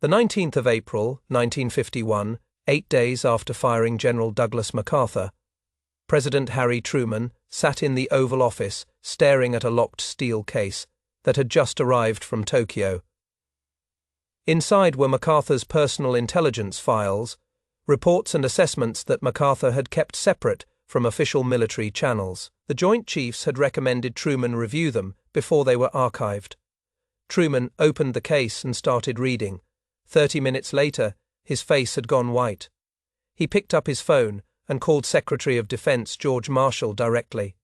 The 19th of April, 1951, 8 days after firing General Douglas MacArthur, President Harry Truman sat in the Oval Office staring at a locked steel case that had just arrived from Tokyo. Inside were MacArthur's personal intelligence files, reports and assessments that MacArthur had kept separate from official military channels. The Joint Chiefs had recommended Truman review them before they were archived. Truman opened the case and started reading. 30 minutes later, his face had gone white. He picked up his phone and called Secretary of Defense George Marshall directly.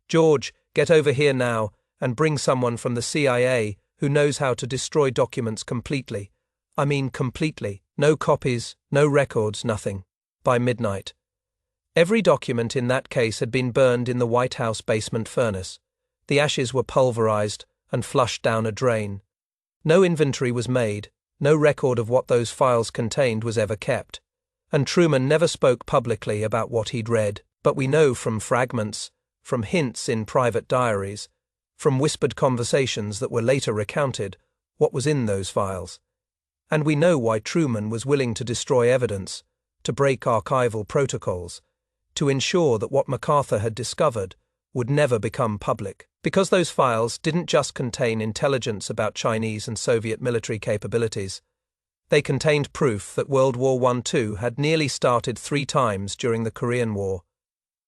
"George, get over here now and bring someone from the CIA who knows how to destroy documents completely. I mean completely. No copies, no records, nothing." By midnight, every document in that case had been burned in the White House basement furnace. The ashes were pulverized and flushed down a drain. No inventory was made, no record of what those files contained was ever kept. And Truman never spoke publicly about what he'd read, but we know from fragments, from hints in private diaries, from whispered conversations that were later recounted, what was in those files. And we know why Truman was willing to destroy evidence, to break archival protocols, to ensure that what MacArthur had discovered would never become public. Because those files didn't just contain intelligence about Chinese and Soviet military capabilities. They contained proof that World War I-II had nearly started 3 times during the Korean War.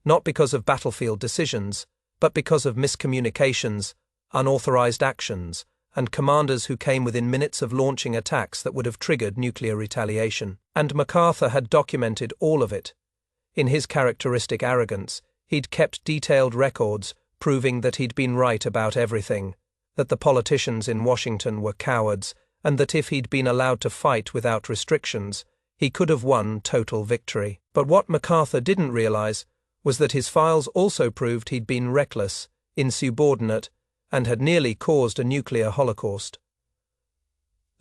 Not because of battlefield decisions, but because of miscommunications, unauthorized actions, and commanders who came within minutes of launching attacks that would have triggered nuclear retaliation. And MacArthur had documented all of it. In his characteristic arrogance, he'd kept detailed records proving that he'd been right about everything, that the politicians in Washington were cowards, and that if he'd been allowed to fight without restrictions, he could have won total victory. But what MacArthur didn't realize was that his files also proved he'd been reckless, insubordinate, and had nearly caused a nuclear holocaust.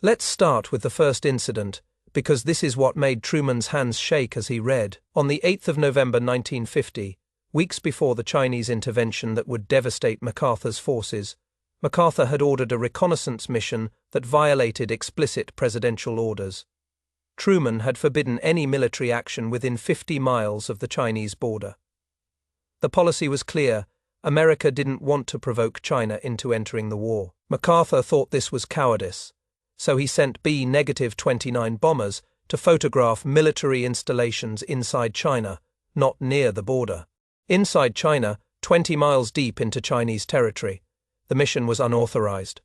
Let's start with the first incident, because this is what made Truman's hands shake as he read. On the 8th of November 1950, weeks before the Chinese intervention that would devastate MacArthur's forces, MacArthur had ordered a reconnaissance mission that violated explicit presidential orders. Truman had forbidden any military action within 50 miles of the Chinese border. The policy was clear: America didn't want to provoke China into entering the war. MacArthur thought this was cowardice, so he sent B-29 bombers to photograph military installations inside China, not near the border. Inside China, 20 miles deep into Chinese territory, the mission was unauthorized.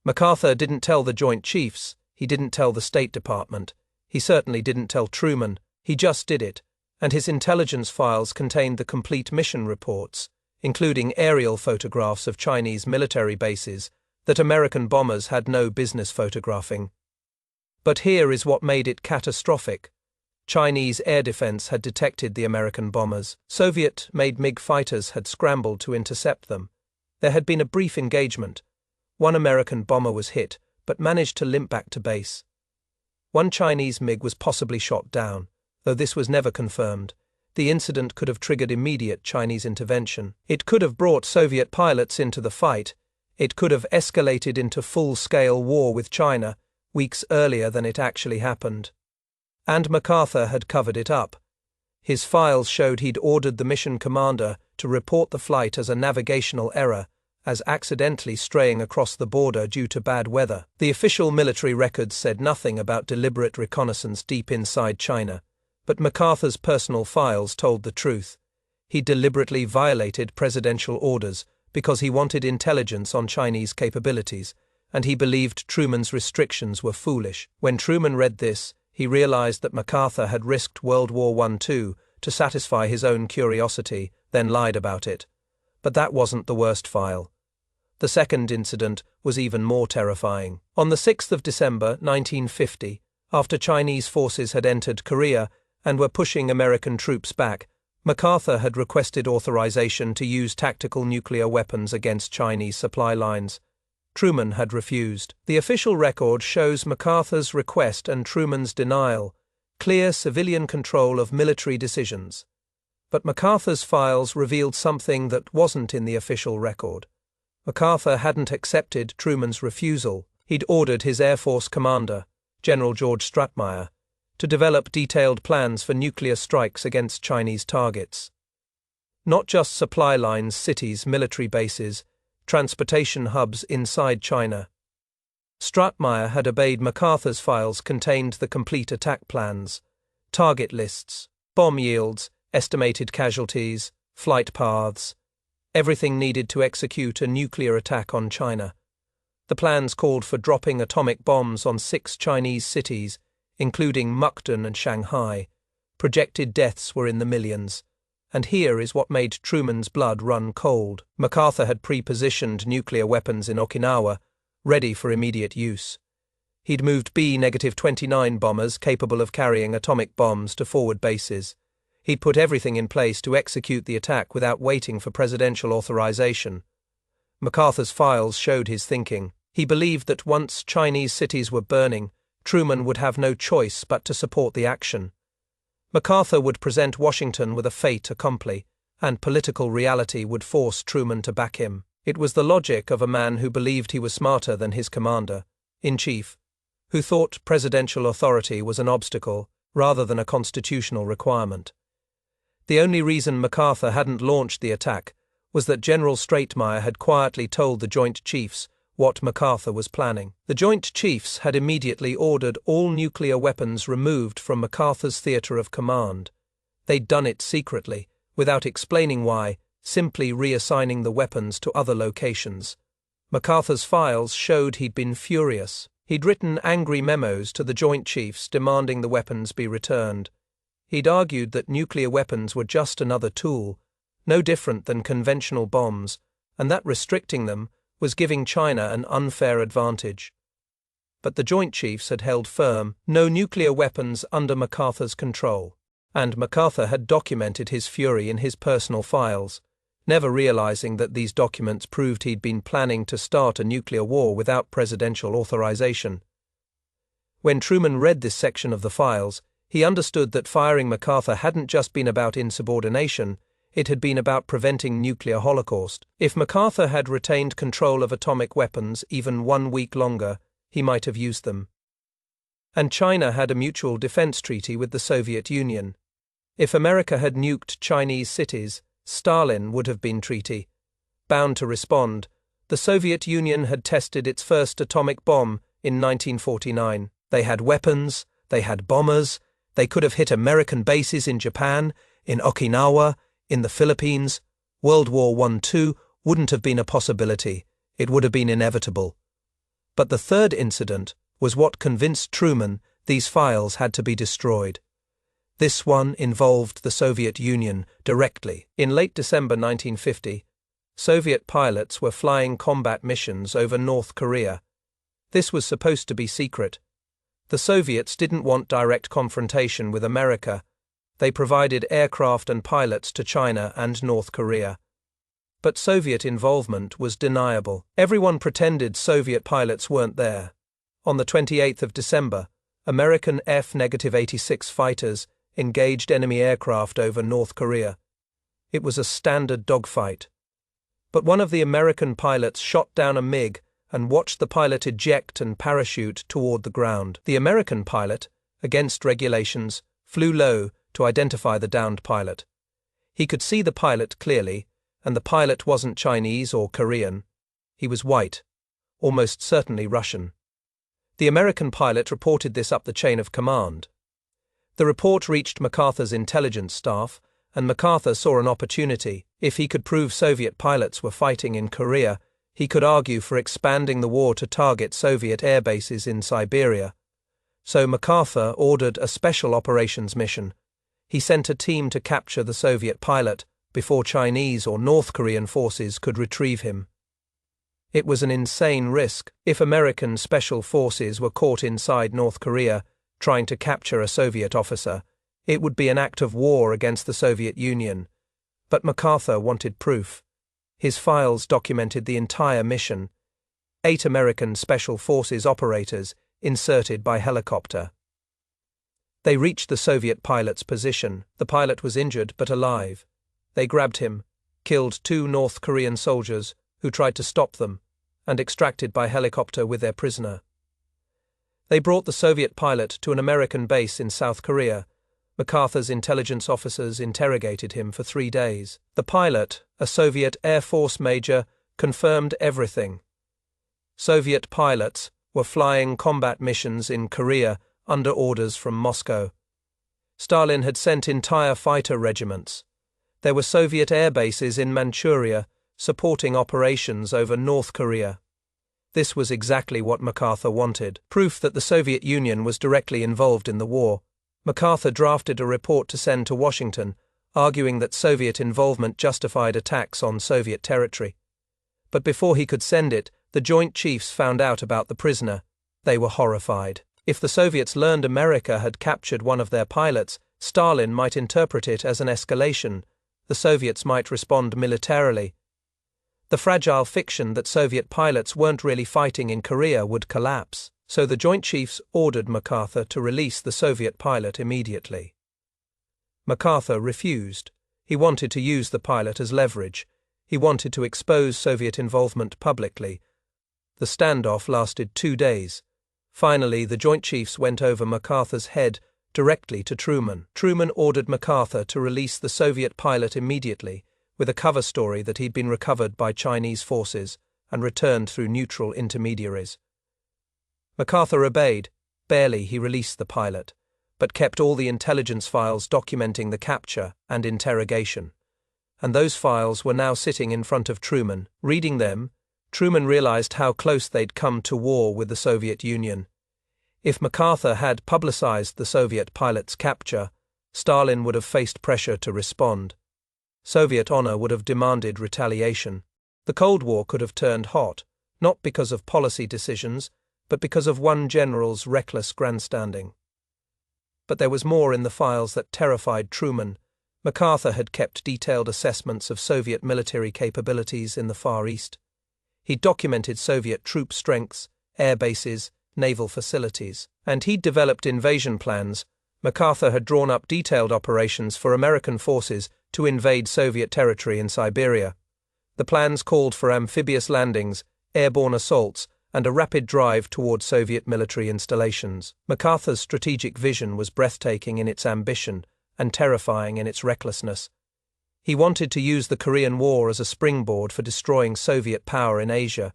MacArthur didn't tell the Joint Chiefs, he didn't tell the State Department, he certainly didn't tell Truman, he just did it, and his intelligence files contained the complete mission reports, including aerial photographs of Chinese military bases that American bombers had no business photographing. But here is what made it catastrophic. Chinese air defense had detected the American bombers. Soviet-made MiG fighters had scrambled to intercept them. There had been a brief engagement. One American bomber was hit, but managed to limp back to base. One Chinese MiG was possibly shot down, though this was never confirmed. The incident could have triggered immediate Chinese intervention. It could have brought Soviet pilots into the fight. It could have escalated into full-scale war with China weeks earlier than it actually happened. And MacArthur had covered it up. His files showed he'd ordered the mission commander to report the flight as a navigational error, as accidentally straying across the border due to bad weather. The official military records said nothing about deliberate reconnaissance deep inside China, but MacArthur's personal files told the truth. He deliberately violated presidential orders because he wanted intelligence on Chinese capabilities, and he believed Truman's restrictions were foolish. When Truman read this, he realized that MacArthur had risked World War I-II to satisfy his own curiosity, then lied about it. But that wasn't the worst file. The second incident was even more terrifying. On the 6th of December 1950, after Chinese forces had entered Korea and were pushing American troops back, MacArthur had requested authorization to use tactical nuclear weapons against Chinese supply lines. Truman had refused. The official record shows MacArthur's request and Truman's denial, clear civilian control of military decisions. But MacArthur's files revealed something that wasn't in the official record. MacArthur hadn't accepted Truman's refusal. He'd ordered his Air Force commander, General George Stratemeyer, to develop detailed plans for nuclear strikes against Chinese targets. Not just supply lines, cities, military bases, transportation hubs inside China. Stratemeyer had obeyed MacArthur's files contained the complete attack plans, target lists, bomb yields, estimated casualties, flight paths, everything needed to execute a nuclear attack on China. The plans called for dropping atomic bombs on 6 Chinese cities, including Mukden and Shanghai. Projected deaths were in the millions. And here is what made Truman's blood run cold. MacArthur had pre-positioned nuclear weapons in Okinawa, ready for immediate use. He'd moved B-29 bombers capable of carrying atomic bombs to forward bases. He'd put everything in place to execute the attack without waiting for presidential authorization. MacArthur's files showed his thinking. He believed that once Chinese cities were burning, Truman would have no choice but to support the action. MacArthur would present Washington with a fait accompli, and political reality would force Truman to back him. It was the logic of a man who believed he was smarter than his commander-in-chief, who thought presidential authority was an obstacle rather than a constitutional requirement. The only reason MacArthur hadn't launched the attack was that General Stratemeyer had quietly told the Joint Chiefs what MacArthur was planning. The Joint Chiefs had immediately ordered all nuclear weapons removed from MacArthur's theatre of command. They'd done it secretly, without explaining why, simply reassigning the weapons to other locations. MacArthur's files showed he'd been furious. He'd written angry memos to the Joint Chiefs demanding the weapons be returned. He'd argued that nuclear weapons were just another tool, no different than conventional bombs, and that restricting them was giving China an unfair advantage. But the Joint Chiefs had held firm, no nuclear weapons under MacArthur's control. And MacArthur had documented his fury in his personal files, never realizing that these documents proved he'd been planning to start a nuclear war without presidential authorization. When Truman read this section of the files, he understood that firing MacArthur hadn't just been about insubordination, it had been about preventing nuclear holocaust. If MacArthur had retained control of atomic weapons even 1 week longer, he might have used them. And China had a mutual defense treaty with the Soviet Union. If America had nuked Chinese cities, Stalin would have been treaty bound to respond. The Soviet Union had tested its first atomic bomb in 1949. They had weapons, they had bombers, they could have hit American bases in Japan, in Okinawa, in the Philippines. World War I-II wouldn't have been a possibility, it would have been inevitable. But the third incident was what convinced Truman these files had to be destroyed. This one involved the Soviet Union directly. In late December 1950, Soviet pilots were flying combat missions over North Korea. This was supposed to be secret. The Soviets didn't want direct confrontation with America. They provided aircraft and pilots to China and North Korea. But Soviet involvement was deniable. Everyone pretended Soviet pilots weren't there. On the 28th of December, American F-86 fighters engaged enemy aircraft over North Korea. It was a standard dogfight. But one of the American pilots shot down a MiG and watched the pilot eject and parachute toward the ground. The American pilot, against regulations, flew low to identify the downed pilot. He could see the pilot clearly, and the pilot wasn't Chinese or Korean. He was white, almost certainly Russian. The American pilot reported this up the chain of command. The report reached MacArthur's intelligence staff, and MacArthur saw an opportunity. If he could prove Soviet pilots were fighting in Korea, he could argue for expanding the war to target Soviet air bases in Siberia. So MacArthur ordered a special operations mission. He sent a team to capture the Soviet pilot before Chinese or North Korean forces could retrieve him. It was an insane risk. If American special forces were caught inside North Korea trying to capture a Soviet officer, it would be an act of war against the Soviet Union. But MacArthur wanted proof. His files documented the entire mission. 8 American special forces operators inserted by helicopter. They reached the Soviet pilot's position. The pilot was injured but alive. They grabbed him, killed 2 North Korean soldiers who tried to stop them, and extracted by helicopter with their prisoner. They brought the Soviet pilot to an American base in South Korea. MacArthur's intelligence officers interrogated him for 3 days. The pilot, a Soviet Air Force major, confirmed everything. Soviet pilots were flying combat missions in Korea under orders from Moscow. Stalin had sent entire fighter regiments. There were Soviet air bases in Manchuria supporting operations over North Korea. This was exactly what MacArthur wanted, proof that the Soviet Union was directly involved in the war. MacArthur drafted a report to send to Washington, arguing that Soviet involvement justified attacks on Soviet territory. But before he could send it, the Joint Chiefs found out about the prisoner. They were horrified. If the Soviets learned America had captured one of their pilots, Stalin might interpret it as an escalation. The Soviets might respond militarily. The fragile fiction that Soviet pilots weren't really fighting in Korea would collapse. So the Joint Chiefs ordered MacArthur to release the Soviet pilot immediately. MacArthur refused. He wanted to use the pilot as leverage. He wanted to expose Soviet involvement publicly. The standoff lasted 2 days. Finally, the Joint Chiefs went over MacArthur's head directly to Truman. Truman ordered MacArthur to release the Soviet pilot immediately, with a cover story that he'd been recovered by Chinese forces and returned through neutral intermediaries. MacArthur obeyed. Barely he released the pilot, but kept all the intelligence files documenting the capture and interrogation. And those files were now sitting in front of Truman. Reading them, Truman realized how close they'd come to war with the Soviet Union. If MacArthur had publicized the Soviet pilot's capture, Stalin would have faced pressure to respond. Soviet honor would have demanded retaliation. The Cold War could have turned hot, not because of policy decisions, but because of one general's reckless grandstanding. But there was more in the files that terrified Truman. MacArthur had kept detailed assessments of Soviet military capabilities in the Far East. He'd documented Soviet troop strengths, air bases, naval facilities, and he'd developed invasion plans. MacArthur had drawn up detailed operations for American forces to invade Soviet territory in Siberia. The plans called for amphibious landings, airborne assaults, and a rapid drive toward Soviet military installations. MacArthur's strategic vision was breathtaking in its ambition and terrifying in its recklessness. He wanted to use the Korean War as a springboard for destroying Soviet power in Asia.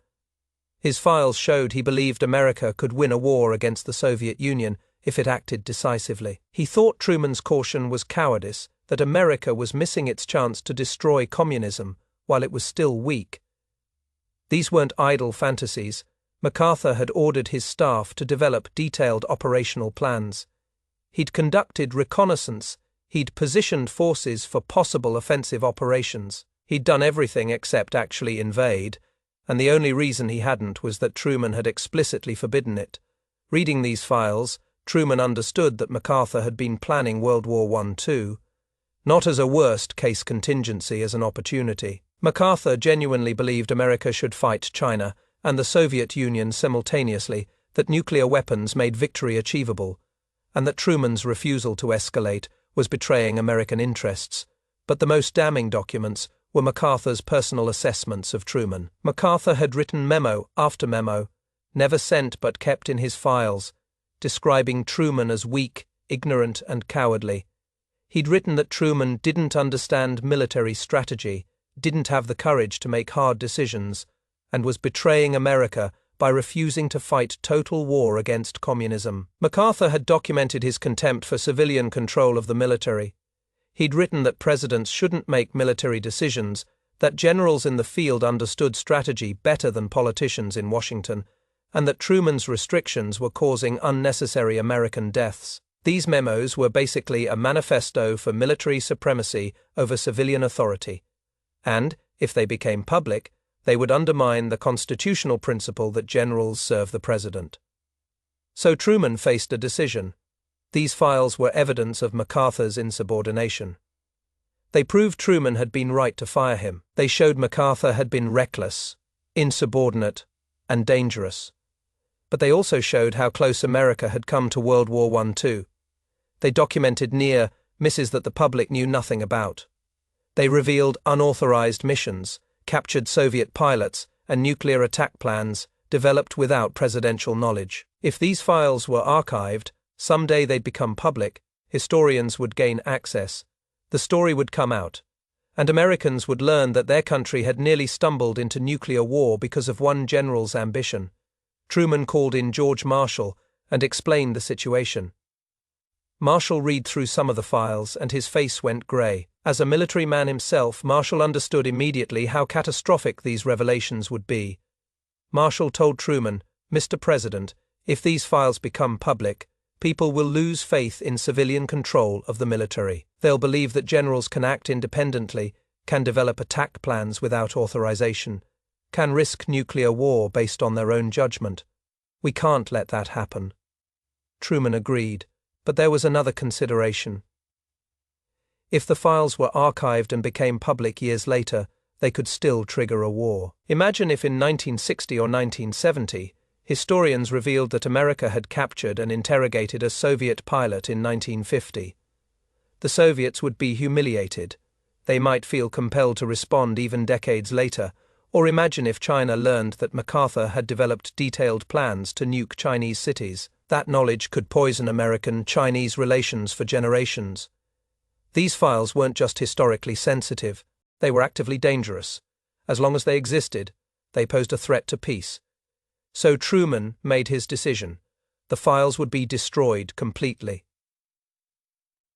His files showed he believed America could win a war against the Soviet Union if it acted decisively. He thought Truman's caution was cowardice, that America was missing its chance to destroy communism while it was still weak. These weren't idle fantasies. MacArthur had ordered his staff to develop detailed operational plans. He'd conducted reconnaissance. He'd positioned forces for possible offensive operations. He'd done everything except actually invade, and the only reason he hadn't was that Truman had explicitly forbidden it. Reading these files, Truman understood that MacArthur had been planning World War I too, not as a worst-case contingency, as an opportunity. MacArthur genuinely believed America should fight China and the Soviet Union simultaneously, that nuclear weapons made victory achievable, and that Truman's refusal to escalate was betraying American interests. But the most damning documents were MacArthur's personal assessments of Truman. MacArthur had written memo after memo, never sent but kept in his files, describing Truman as weak, ignorant, and cowardly. He'd written that Truman didn't understand military strategy, didn't have the courage to make hard decisions, and was betraying America by refusing to fight total war against communism. MacArthur had documented his contempt for civilian control of the military. He'd written that presidents shouldn't make military decisions, that generals in the field understood strategy better than politicians in Washington, and that Truman's restrictions were causing unnecessary American deaths. These memos were basically a manifesto for military supremacy over civilian authority, and, if they became public, they would undermine the constitutional principle that generals serve the president. So Truman faced a decision. These files were evidence of MacArthur's insubordination. They proved Truman had been right to fire him. They showed MacArthur had been reckless, insubordinate, and dangerous. But they also showed how close America had come to World War I too. They documented near misses that the public knew nothing about. They revealed unauthorized missions, captured Soviet pilots, and nuclear attack plans developed without presidential knowledge. If these files were archived, someday they'd become public, historians would gain access, the story would come out, and Americans would learn that their country had nearly stumbled into nuclear war because of one general's ambition. Truman called in George Marshall and explained the situation. Marshall read through some of the files and his face went grey. As a military man himself, Marshall understood immediately how catastrophic these revelations would be. Marshall told Truman, "Mr. President, if these files become public, people will lose faith in civilian control of the military. They'll believe that generals can act independently, can develop attack plans without authorization, can risk nuclear war based on their own judgment. We can't let that happen." Truman agreed, but there was another consideration. If the files were archived and became public years later, they could still trigger a war. Imagine if in 1960 or 1970, historians revealed that America had captured and interrogated a Soviet pilot in 1950. The Soviets would be humiliated. They might feel compelled to respond even decades later, or imagine if China learned that MacArthur had developed detailed plans to nuke Chinese cities. That knowledge could poison American-Chinese relations for generations. These files weren't just historically sensitive, they were actively dangerous. As long as they existed, they posed a threat to peace. So Truman made his decision. The files would be destroyed completely.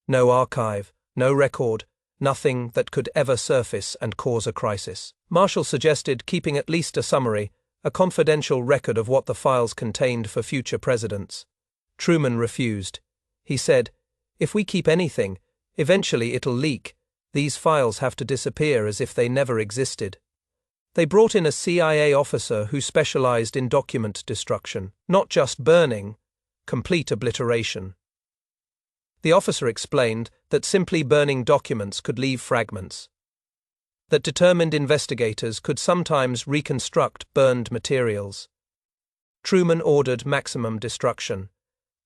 No archive, no record, nothing that could ever surface and cause a crisis. Marshall suggested keeping at least a summary, a confidential record of what the files contained for future presidents. Truman refused. He said, "If we keep anything, eventually it'll leak. These files have to disappear as if they never existed." They brought in a CIA officer who specialized in document destruction, not just burning, complete obliteration. The officer explained that simply burning documents could leave fragments, that determined investigators could sometimes reconstruct burned materials. Truman ordered maximum destruction.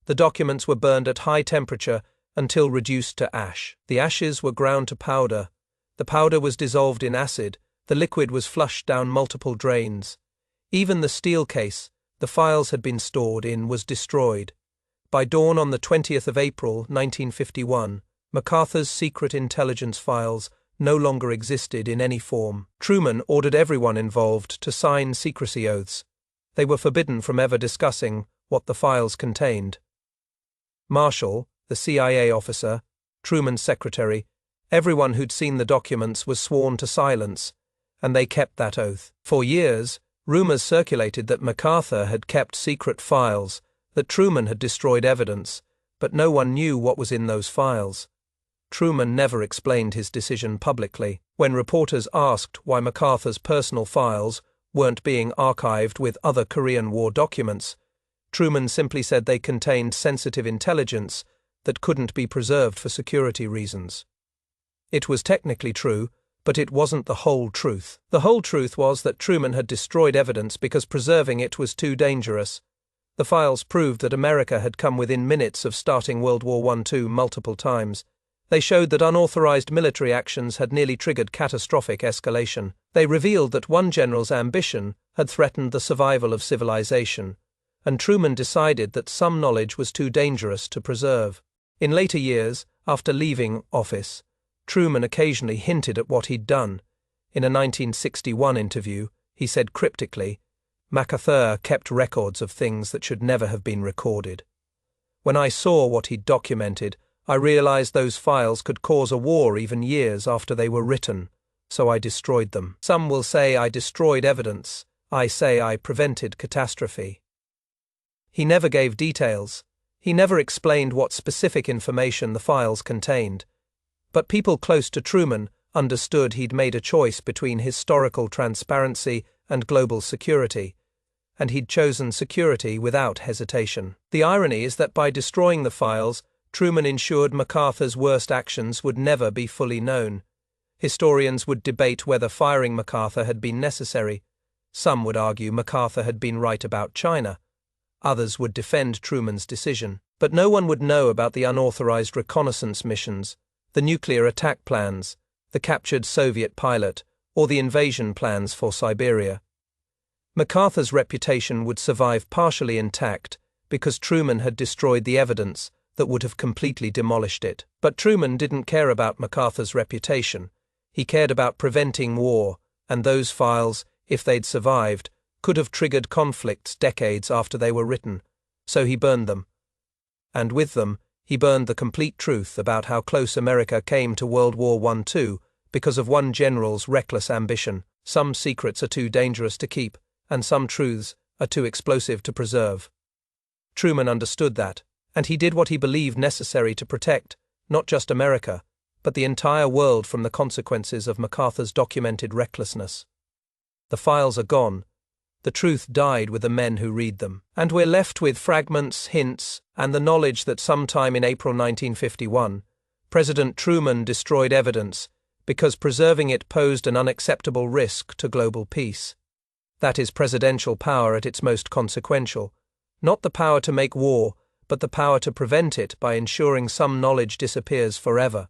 The documents were burned at high temperature until reduced to ash. The ashes were ground to powder. The powder was dissolved in acid. The liquid was flushed down multiple drains. Even the steel case the files had been stored in was destroyed. By dawn on the 20th of April, 1951, MacArthur's secret intelligence files no longer existed in any form. Truman ordered everyone involved to sign secrecy oaths. They were forbidden from ever discussing what the files contained. Marshall, the CIA officer, Truman's secretary, everyone who'd seen the documents was sworn to silence, and they kept that oath. For years, rumors circulated that MacArthur had kept secret files, that Truman had destroyed evidence, but no one knew what was in those files. Truman never explained his decision publicly. When reporters asked why MacArthur's personal files weren't being archived with other Korean War documents, Truman simply said they contained sensitive intelligence that couldn't be preserved for security reasons. It was technically true, but it wasn't the whole truth. The whole truth was that Truman had destroyed evidence because preserving it was too dangerous. The files proved that America had come within minutes of starting World War I/II multiple times. They showed that unauthorized military actions had nearly triggered catastrophic escalation. They revealed that one general's ambition had threatened the survival of civilization, and Truman decided that some knowledge was too dangerous to preserve. In later years, after leaving office, Truman occasionally hinted at what he'd done. In a 1961 interview, he said cryptically, "MacArthur kept records of things that should never have been recorded. When I saw what he'd documented, I realized those files could cause a war even years after they were written, so I destroyed them. Some will say I destroyed evidence. I say I prevented catastrophe." He never gave details. He never explained what specific information the files contained. But people close to Truman understood he'd made a choice between historical transparency and global security, and he'd chosen security without hesitation. The irony is that by destroying the files, Truman ensured MacArthur's worst actions would never be fully known. Historians would debate whether firing MacArthur had been necessary. Some would argue MacArthur had been right about China. Others would defend Truman's decision. But no one would know about the unauthorized reconnaissance missions, the nuclear attack plans, the captured Soviet pilot, or the invasion plans for Siberia. MacArthur's reputation would survive partially intact because Truman had destroyed the evidence that would have completely demolished it. But Truman didn't care about MacArthur's reputation. He cared about preventing war, and those files, if they'd survived, could have triggered conflicts decades after they were written. So he burned them. And with them, he burned the complete truth about how close America came to World War I too, because of one general's reckless ambition. Some secrets are too dangerous to keep, and some truths are too explosive to preserve. Truman understood that, and he did what he believed necessary to protect, not just America, but the entire world from the consequences of MacArthur's documented recklessness. The files are gone. The truth died with the men who read them. And we're left with fragments, hints, and the knowledge that sometime in April 1951, President Truman destroyed evidence because preserving it posed an unacceptable risk to global peace. That is presidential power at its most consequential. Not the power to make war, but the power to prevent it by ensuring some knowledge disappears forever.